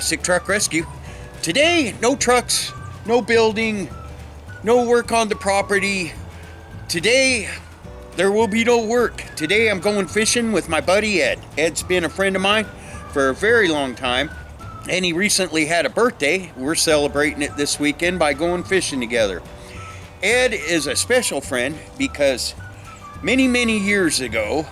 Plastic Truck Rescue. Today, no trucks, no building, no work on the property. Today, there will be no work. Today, I'm going fishing with my buddy Ed. Ed's been a friend of mine for a very long time, and he recently had a birthday. We're celebrating it this weekend by going fishing together. Ed is a special friend because many years ago,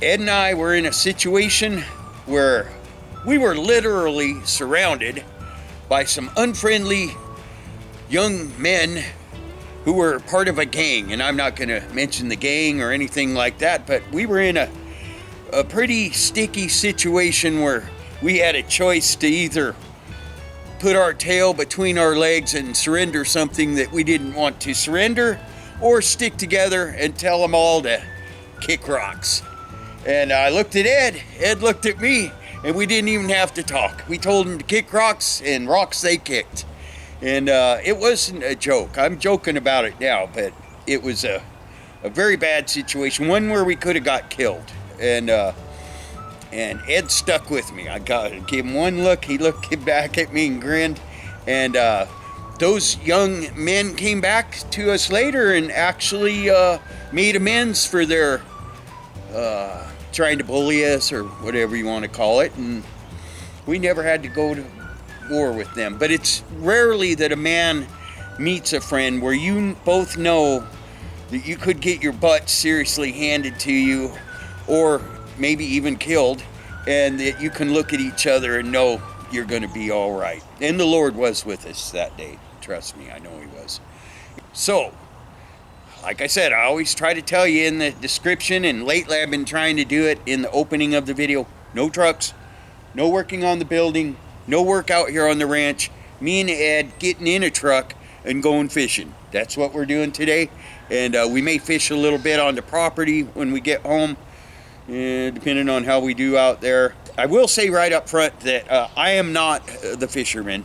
Ed and I were in a situation where we were literally surrounded by some unfriendly young men who were part of a gang, and I'm not going to mention the gang or anything like that, but we were in a pretty sticky situation where we had a choice to either put our tail between our legs and surrender something that we didn't want to surrender, or stick together and tell them all to kick rocks. And I looked at Ed looked at me, and we didn't even have to talk. We told him to kick rocks, and rocks they kicked. And it wasn't a joke. I'm joking about it now, but it was a very bad situation, one where we could have got killed. And Ed stuck with me. I gave him one look. He looked back at me and grinned. And those young men came back to us later and actually made amends for their trying to bully us, or whatever you want to call it. And we never had to go to war with them. But it's rarely that a man meets a friend where you both know that you could get your butt seriously handed to you, or maybe even killed, and that you can look at each other and know you're going to be all right. And the Lord was with us that day. Trust me, I know He was. So, like I said, I always try to tell you in the description, and lately I've been trying to do it in the opening of the video. No trucks, no working on the building, no work out here on the ranch. Me and Ed getting in a truck and going fishing. That's what we're doing today. And we may fish a little bit on the property when we get home, depending on how we do out there. I will say right up front that I am not the fisherman.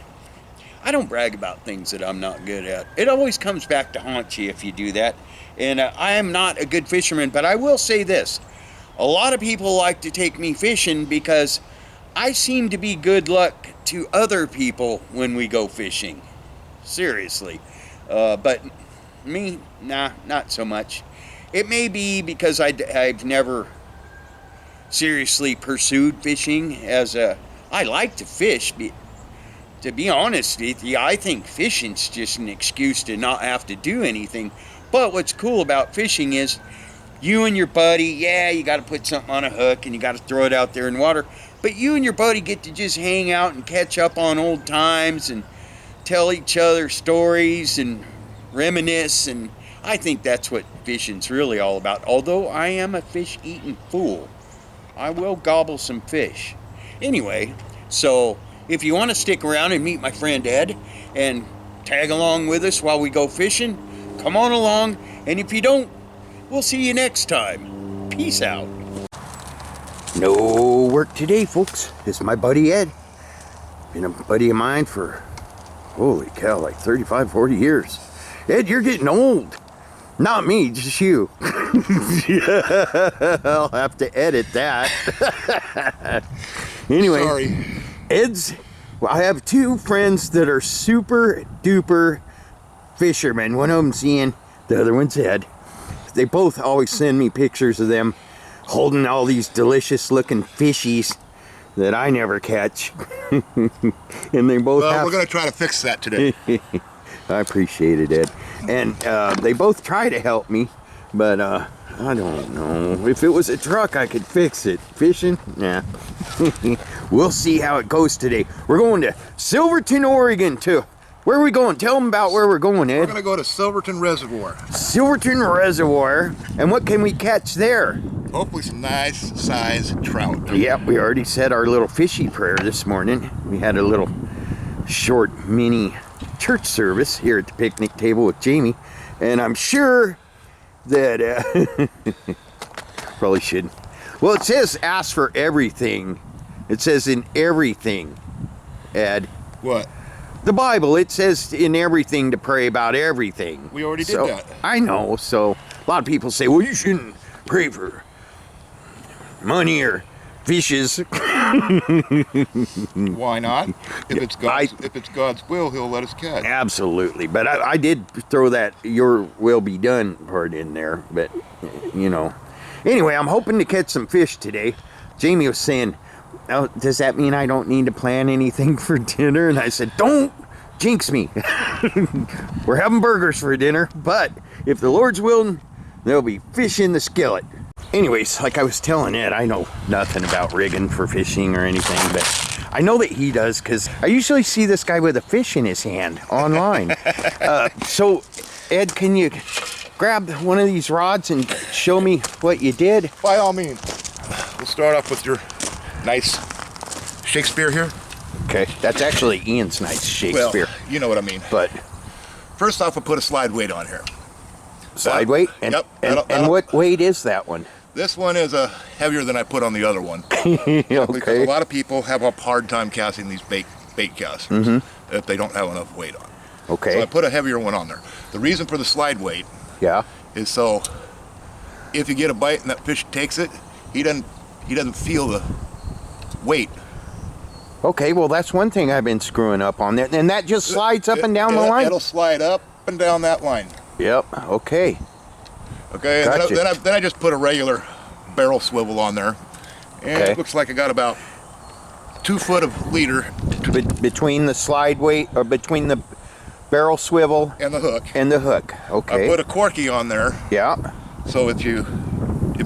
I don't brag about things that I'm not good at. It always comes back to haunt you if you do that. And I am not a good fisherman, but I will say this. A lot of people like to take me fishing because I seem to be good luck to other people when we go fishing. Seriously. But me, nah, not so much. It may be because I've never seriously pursued fishing as a... I like to fish. To be honest with you, I think fishing's just an excuse to not have to do anything. But what's cool about fishing is you and your buddy, yeah, you got to put something on a hook and you got to throw it out there in water. But you and your buddy get to just hang out and catch up on old times and tell each other stories and reminisce. And I think that's what fishing's really all about. Although I am a fish-eating fool, I will gobble some fish. Anyway, so if you want to stick around and meet my friend Ed and tag along with us while we go fishing, come on along. And if you don't, we'll see you next time. Peace out. No work today, folks. This is my buddy Ed. Been a buddy of mine for, holy cow, like 35, 40 years. Ed, you're getting old. Not me, just you. I'll have to edit that. Anyway. Sorry. Well, I have two friends that are super duper fishermen. One of them's Ian, the other one's Ed. They both always send me pictures of them holding all these delicious looking fishies that I never catch. And they both we're going to try to fix that today. I appreciate it, Ed. And they both try to help me, but I don't know. If it was a truck, I could fix it. Fishing? Nah. We'll see how it goes today. We're going to Silverton, Oregon, too. Where are we going? Tell them about where we're going, Ed. We're going to go to Silverton Reservoir. Silverton Reservoir. And what can we catch there? Hopefully some nice size trout. Yep, we already said our little fishy prayer this morning. We had a little short mini church service here at the picnic table with Jamie. And I'm sure that... probably shouldn't. Well, it says ask for everything. It says in everything, Ed. What? The Bible, it says in everything to pray about everything. We already did that. I know, so a lot of people say, well, you shouldn't pray for money or fishes. Why not? If it's God's will, He'll let us catch. Absolutely. But I did throw that "your will be done" part in there. But, you know. Anyway, I'm hoping to catch some fish today. Jamie was saying, "Oh, does that mean I don't need to plan anything for dinner?" And I said, "Don't jinx me." We're having burgers for dinner, but if the Lord's willing, there'll be fish in the skillet. Anyways, like I was telling Ed, I know nothing about rigging for fishing or anything, but I know that he does, because I usually see this guy with a fish in his hand online. So, Ed, can you grab one of these rods and show me what you did? By all means. We'll start off with your nice Shakespeare here. Okay, that's actually Ian's nice Shakespeare. Well, you know what I mean. But first off, we'll put a slide weight on here. Slide weight? And, yep. And what weight is that one? This one is heavier than I put on the other one. Okay. Because a lot of people have a hard time casting these bait casts if they don't have enough weight on. Okay. So I put a heavier one on there. The reason for the slide weight is so if you get a bite and that fish takes it, he doesn't feel the weight. Okay, well that's one thing I've been screwing up on there. And that just slides up and down the line? It'll slide up and down that line. Yep, okay. Okay, gotcha. then I just put a regular barrel swivel on there. And it looks like I got about 2 foot of leader. Between the slide weight, or between the barrel swivel and the hook. And the hook, okay. I put a corky on there. Yeah. So if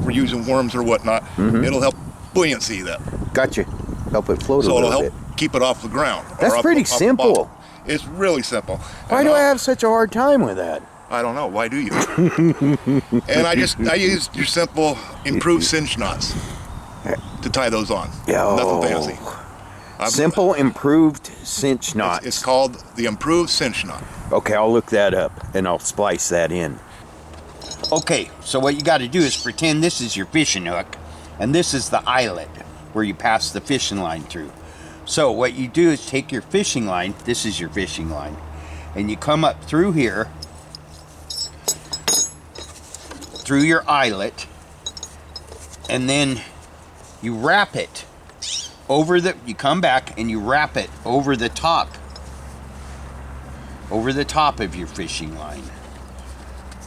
we're using worms or whatnot, it'll help buoyancy that. Gotcha. Help it float a little bit. So it'll help keep it off the ground. That's pretty simple. It's really simple. Why do I have such a hard time with that? I don't know. Why do you? And I used your simple improved cinch knots to tie those on. Nothing fancy. Simple improved cinch knots. It's called the improved cinch knot. Okay, I'll look that up and I'll splice that in. Okay, so what you got to do is pretend this is your fishing hook and this is the eyelet where you pass the fishing line through. So what you do is take your fishing line, this is your fishing line, and you come up through here, through your eyelet, and then you wrap it over you come back and you wrap it over the top of your fishing line.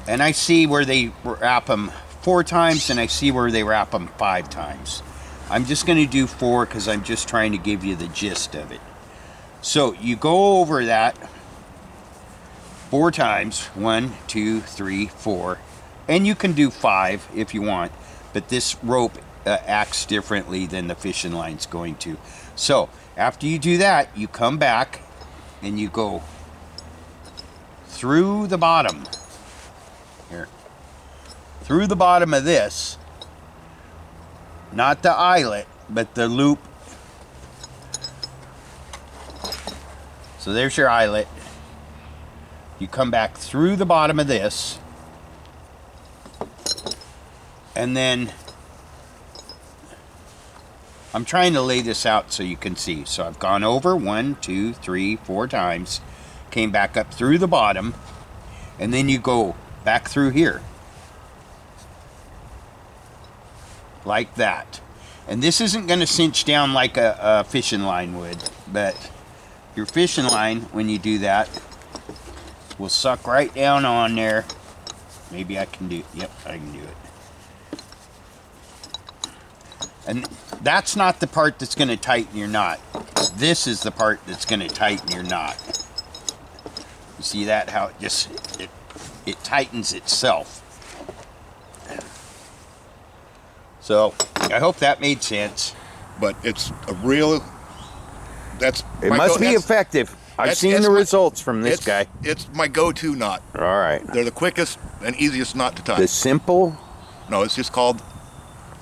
And I see where they wrap them 4 times and I see where they wrap them 5 times. I'm just going to do 4 because I'm just trying to give you the gist of it. So you go over that 4 times, 1, 2, 3, 4, and you can do 5 if you want, but this rope acts differently than the fishing line's going to. So after you do that, you come back and you go through the bottom here, through the bottom of this, not the eyelet, but the loop. So there's your eyelet. You come back through the bottom of this, and then I'm trying to lay this out so you can see. So I've gone over 1, 2, 3, 4 times, came back up through the bottom, and then you go back through here. Like that. And this isn't going to cinch down like a fishing line would, but your fishing line, when you do that, will suck right down on there. Maybe I can do it. Yep, I can do it. And that's not the part that's going to tighten your knot. This is the part that's going to tighten your knot. You see that? How it just, it tightens itself. So, I hope that made sense. But it's a real, it must be effective. I've seen the results from this guy. It's my go-to knot. All right. They're the quickest and easiest knot to tie. The simple? No, it's just called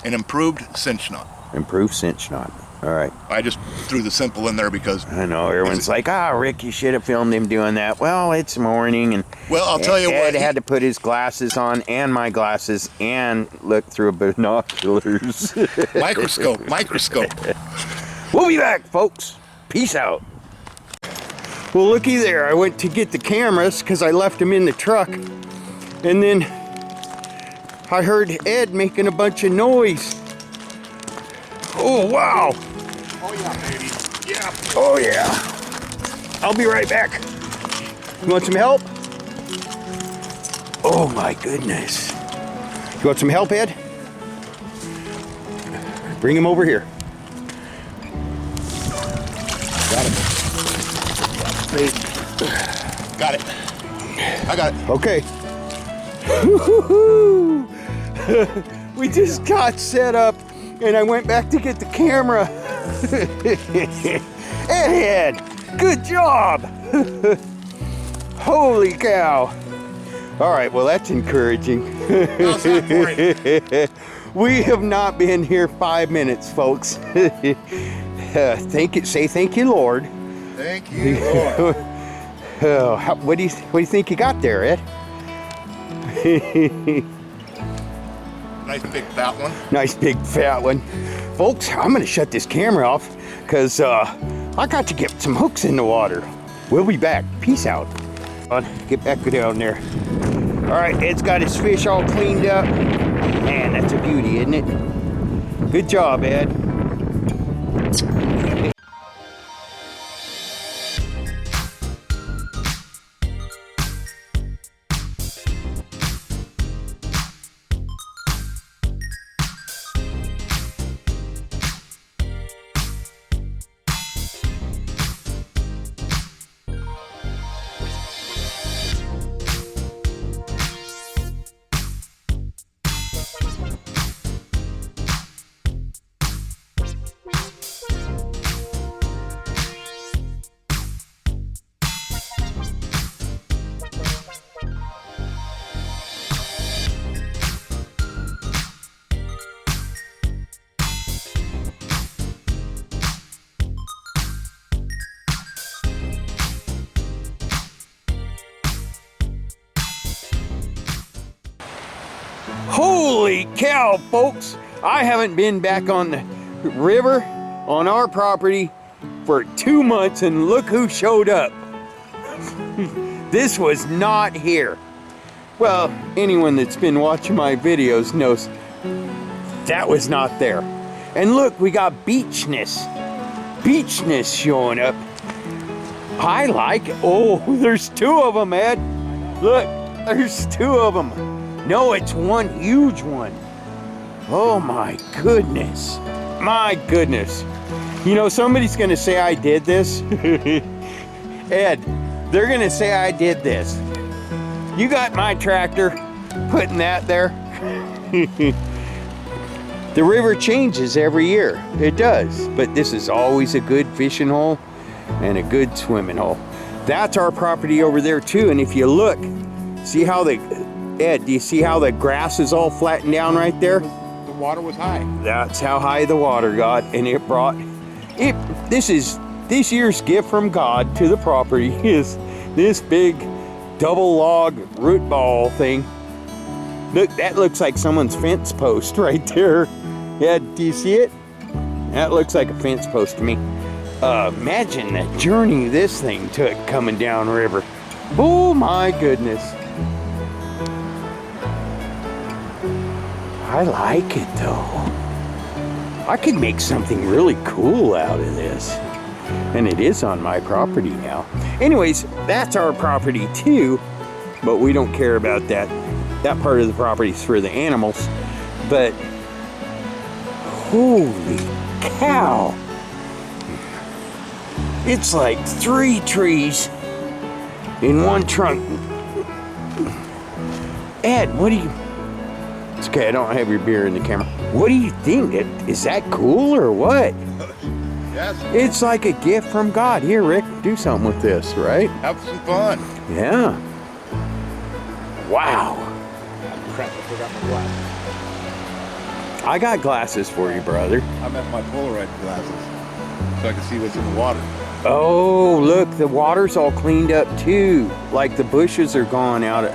an improved cinch knot. Improved cinch knot. All right. I just threw the simple in there because I know everyone's like, Rick, you should have filmed him doing that. Well, it's morning, and well, I'll tell you Ed what, had to put his glasses on and my glasses and look through binoculars. Microscope. We'll be back, folks. Peace out. Well, looky there. I went to get the cameras because I left them in the truck, and then I heard Ed making a bunch of noise. Oh, wow. Oh yeah, baby. Yeah. Oh yeah. I'll be right back. You want some help? Oh my goodness. You want some help, Ed? Bring him over here. Got it. Got it. I got it. Okay. We just got set up and I went back to get the camera. Ed, good job. Holy cow. All right, well, that's encouraging. How's that for you? We have not been here 5 minutes, folks. Say thank you, Lord. Thank you, Lord. What do you think you got there, Ed? Nice big fat one. Nice big fat one. Folks, I'm going to shut this camera off because I got to get some hooks in the water. We'll be back. Peace out. Get back down there. All right, Ed's got his fish all cleaned up. Man, that's a beauty, isn't it? Good job, Ed. Holy cow, folks. I haven't been back on the river on our property for 2 months, and look who showed up. This was not here. Well, anyone that's been watching my videos knows that was not there. And look, we got beachness. Beachness showing up. I like it. Oh, there's 2 of them, Ed. Look, there's 2 of them. No, it's one huge one. Oh my goodness. My goodness. You know, somebody's gonna say I did this. Ed, they're gonna say I did this. You got my tractor putting that there. The river changes every year. It does. But this is always a good fishing hole and a good swimming hole. That's our property over there too. And if you look, see how Ed, do you see how the grass is all flattened down right there? The water was high. That's how high the water got, and it brought it. This year's gift from God to the property is this big double log root ball thing. Look, that looks like someone's fence post right there. Yeah, do you see it? That looks like a fence post to me. Imagine the journey this thing took coming down river. Oh my goodness. I like it though. I could make something really cool out of this. And it is on my property now. Anyways, that's our property too, but we don't care about that. That part of the property is for the animals. But holy cow. It's like 3 trees in one trunk. Ed, what do you... It's okay, I don't have your beer in the camera. What do you think? Is that cool or what? Yes. It's like a gift from God. Here, Rick, do something with this, right? Have some fun. Yeah. Wow. Crap, I forgot my glasses. I got glasses for you, brother. I meant my Polaroid glasses so I can see what's in the water. Oh, look, the water's all cleaned up too. Like the bushes are gone out.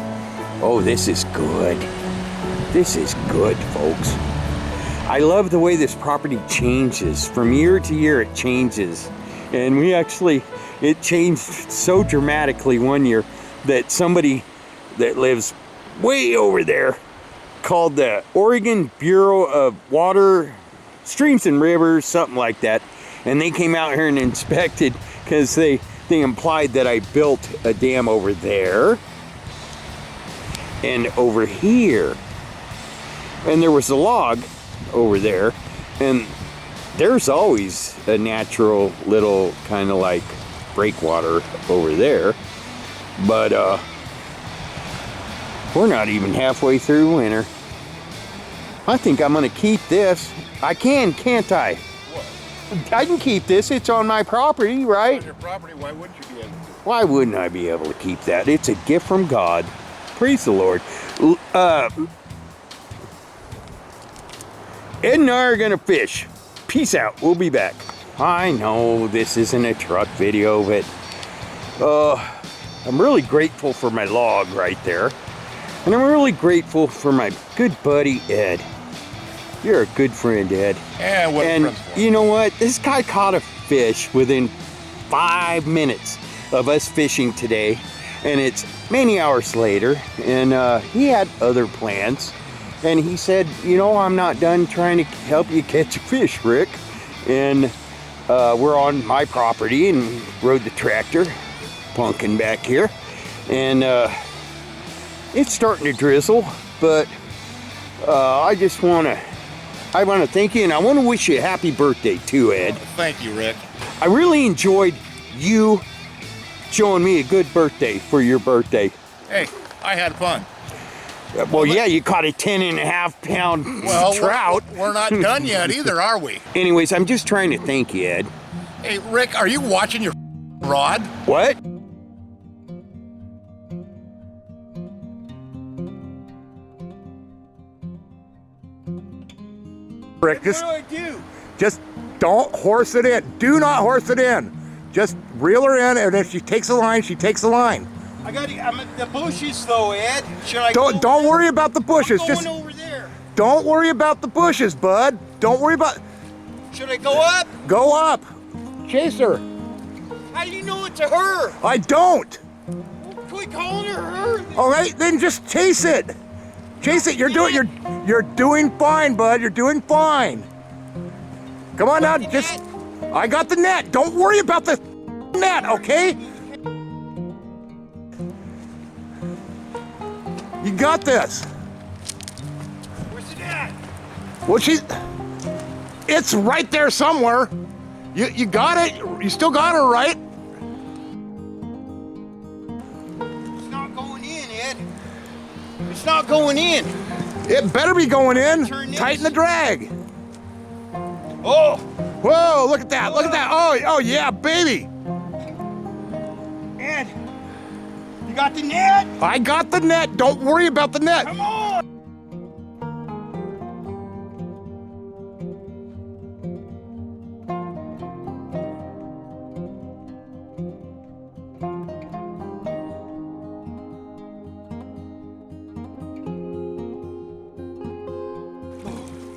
Oh, this is good. This is good, folks. I love the way this property changes. From year to year, it changes. And it changed so dramatically one year that somebody that lives way over there called the Oregon Bureau of Water, Streams and Rivers, something like that. And they came out here and inspected because they implied that I built a dam over there and over here. And there was a log over there, and there's always a natural little kind of like breakwater over there. But we're not even halfway through winter. I think I'm gonna keep this. I can, can't I? What? I can keep this. It's on my property, right? It's your property. Why wouldn't you be able to? Why wouldn't I be able to keep that? It's a gift from God. Praise the Lord. Ed and I are gonna fish. Peace out. We'll be back. I know this isn't a truck video, but I'm really grateful for my log right there. And I'm really grateful for my good buddy, Ed. You're a good friend, Ed. And what And friends for? you know what? This guy caught a fish within 5 minutes of us fishing today. And it's many hours later. And he had other plans. And he said, you know, I'm not done trying to help you catch a fish, Rick. And we're on my property and rode the tractor, plunking back here. And it's starting to drizzle, but I want to thank you, and I want to wish you a happy birthday too, Ed. Thank you, Rick. I really enjoyed you showing me a good birthday for your birthday. Hey, I had fun. Well, yeah, you caught a 10.5-pound trout. We're not done yet either, are we? Anyways, I'm just trying to thank you, Ed. Hey, Rick, are you watching your rod? What? Rick, What do I do? just don't horse it in. Do not horse it in. Just reel her in, and if she takes a line, she takes a line. I'm at the bushes though, Ed. Should I Don't worry about the bushes. I'm Just going over there. don't worry about the bushes, bud. Don't worry about. Should I go up? Go up. Chase her. How do you know it's a her? I don't. Quit calling her her. All right, then just chase it. Chase it. You're doing fine, bud. You're doing fine. Come on now, just. I got the net. Don't worry about the net, okay? You got this. Where's it at? Well, it's right there somewhere. You got it. You still got her, right? It's not going in, Ed. It's not going in. It better be going in. Turn this. Tighten the drag. Oh, Whoa, look at that. Look at that. Oh yeah, baby. Ed. You got the net? I got the net. Don't worry about the net. Come on.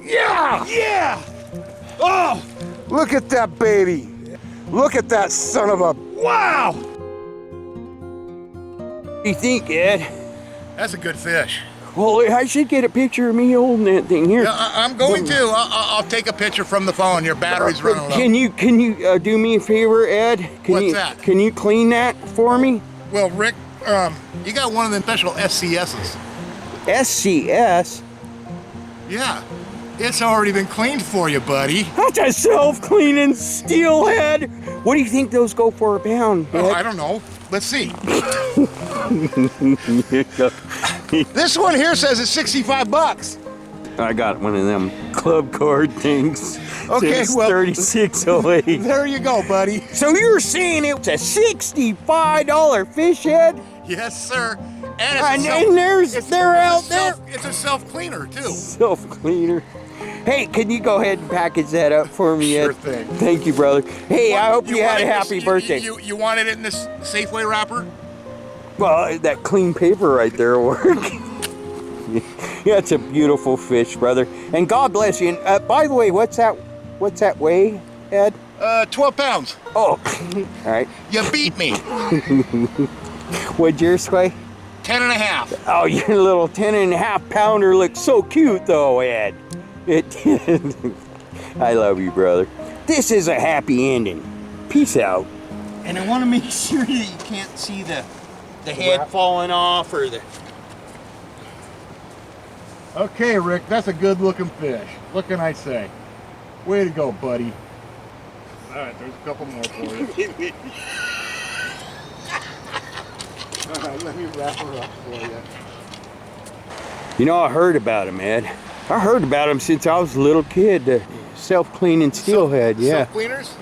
Yeah! Yeah. Oh, Look at that baby. Look at that son of a. wow. What do you think, Ed? That's a good fish. Well, I should get a picture of me holding that thing here. Yeah, I'm going to. I'll take a picture from the phone. Your battery's running low. Can you do me a favor, Ed? What's that? Can you clean that for me? Well, Rick, you got one of them special SCSs. SCS? Yeah. It's already been cleaned for you, buddy. That's a self-cleaning steelhead. What do you think those go for a pound, Oh, Ed? I don't know. Let's see. This one here says it's 65 bucks. I got one of them club card things. Okay, Says well- 3608. There you go, buddy. So you're saying it's a $65 fish head? Yes, sir. And it's they're out there. It's a self-cleaner, too. Self-cleaner. Hey, can you go ahead and package that up for me, Ed? Sure thing. Thank you, brother. Hey, I hope you had a wanted happy this- birthday. You wanted it in this Safeway wrapper? Well, that clean paper right there will work. Yeah, it's a beautiful fish, brother. And God bless you. And by the way, what's that weigh, Ed? 12 pounds. Oh, all right. You beat me. What'd yours weigh? 10 and a half. Oh, your little 10.5 pounder looks so cute, though, Ed. It did. I love you, brother. This is a happy ending. Peace out. And I want to make sure that you can't see the head falling off or the... Okay, Rick, that's a good looking fish. What can I say? Way to go, buddy. All right, there's a couple more for you. All right, let me wrap her up for you. You know, I heard about him, Ed. I heard about him since I was a little kid. The self-cleaning steelhead, yeah. Self-cleaners?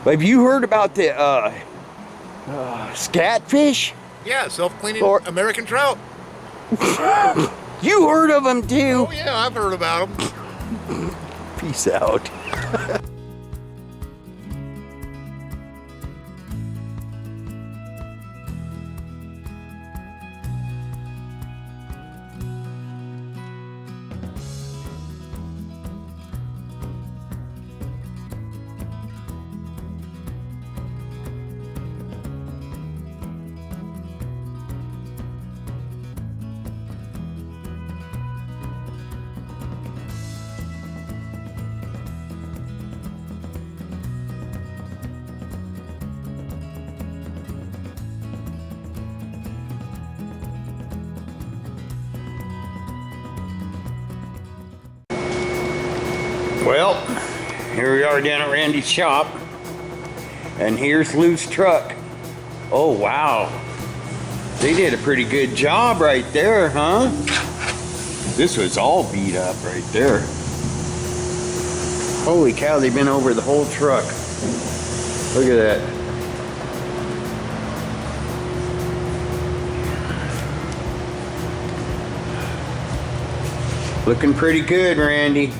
Have you heard about the scatfish? Yeah, self-cleaning Or- American trout. You heard of them too? Oh yeah, I've heard about them. Peace out. Well, here we are down at Randy's shop, and here's Lou's truck. Oh, wow. They did a pretty good job right there, huh? This was all beat up right there. Holy cow, they've been over the whole truck. Look at that. Looking pretty good, Randy.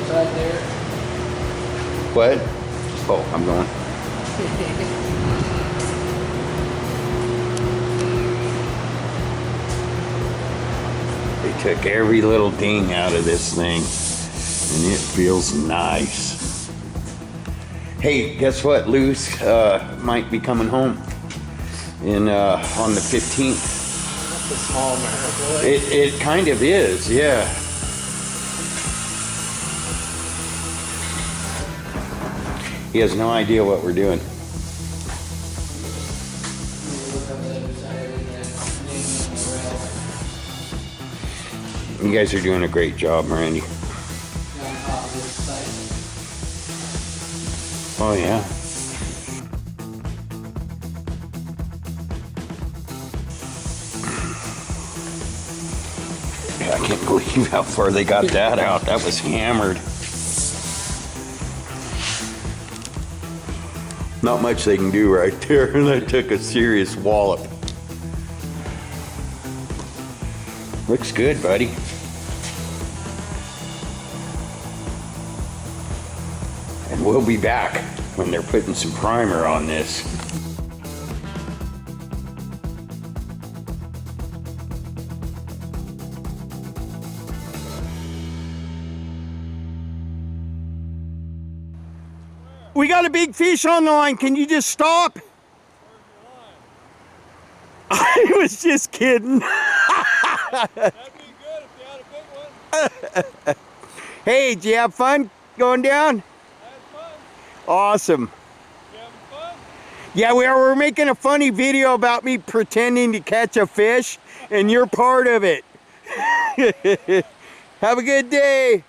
Right there. What? Oh, I'm going. They took every little ding out of this thing, and it feels nice. Hey, guess what? Lou's might be coming home in on the 15th. That's a small man, boy. It kind of is, yeah. He has no idea what we're doing. You guys are doing a great job, Randy. Oh yeah. I can't believe how far they got that out. That was hammered. Not much they can do right there. That took a serious wallop. Looks good, buddy. And we'll be back when they're putting some primer on this. We got a big fish on the line. Can you just stop? I was just kidding. That'd be good if you had a big one. Hey, did you have fun going down? That's fun. Awesome. You having fun? Yeah, we're making a funny video about me pretending to catch a fish, and you're part of it. Have a good day.